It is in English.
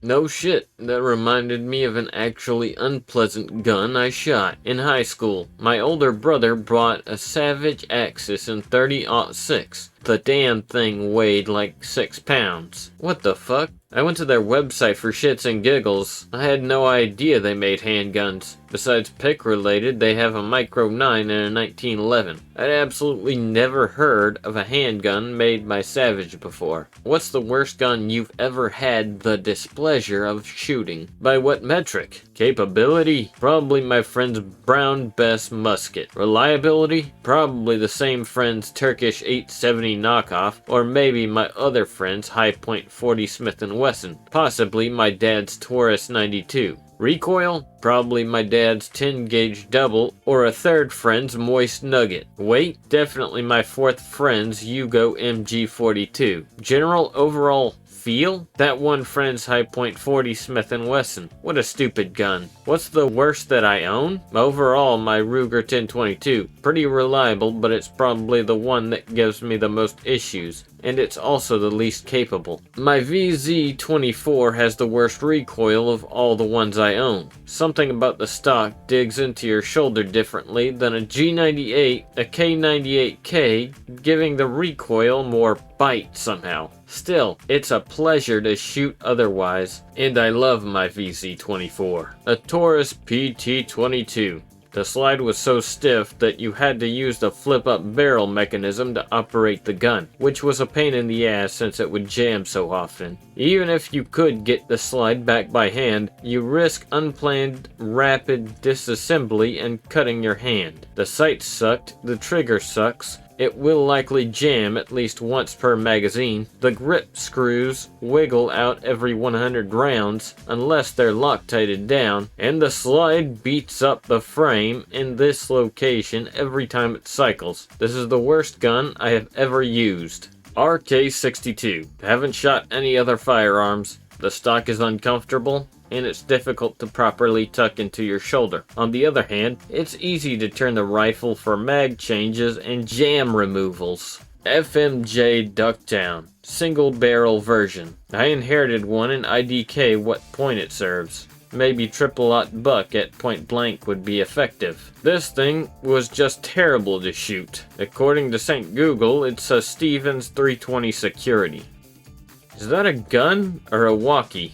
No shit, that reminded me of an actually unpleasant gun I shot. In high school, my older brother bought a Savage Axis in 30-06. The damn thing weighed like 6 pounds. What the fuck? I went to their website for shits and giggles. I had no idea they made handguns. Besides pick related, they have a Micro 9 and a 1911. I'd absolutely never heard of a handgun made by Savage before. What's the worst gun you've ever had the displeasure of shooting? By what metric? Capability? Probably my friend's Brown Bess musket. Reliability? Probably the same friend's Turkish 870 knockoff, or maybe my other friend's High Point 40 Smith & Wesson. Possibly my dad's Taurus 92. Recoil? Probably my dad's 10-gauge double, or a third friend's Moist Nugget. Weight? Definitely my fourth friend's Yugo MG42. General overall feel? That one friend's High Point 40 Smith & Wesson. What a stupid gun. What's the worst that I own? Overall, my Ruger 1022. Pretty reliable, but it's probably the one that gives me the most issues. And it's also the least capable. My VZ24 has the worst recoil of all the ones I own. Something about the stock digs into your shoulder differently than a G98, a K98K, giving the recoil more bite somehow. Still, it's a pleasure to shoot otherwise, and I love my VZ24. A Taurus PT22. The slide was so stiff that you had to use the flip-up barrel mechanism to operate the gun, which was a pain in the ass since it would jam so often. Even if you could get the slide back by hand, you risk unplanned rapid disassembly and cutting your hand. The sight sucked, the trigger sucks. It will likely jam at least once per magazine. The grip screws wiggle out every 100 rounds unless they're Loctited down, and the slide beats up the frame in this location every time it cycles. This is the worst gun I have ever used. RK62. Haven't shot any other firearms. The stock is uncomfortable, and it's difficult to properly tuck into your shoulder. On the other hand, it's easy to turn the rifle for mag changes and jam removals. FMJ Ducktown. Single barrel version. I inherited one in IDK what point it serves. Maybe triple-aught buck at point blank would be effective. This thing was just terrible to shoot. According to St. Google, it's a Stevens 320 Security. Is that a gun or a walkie?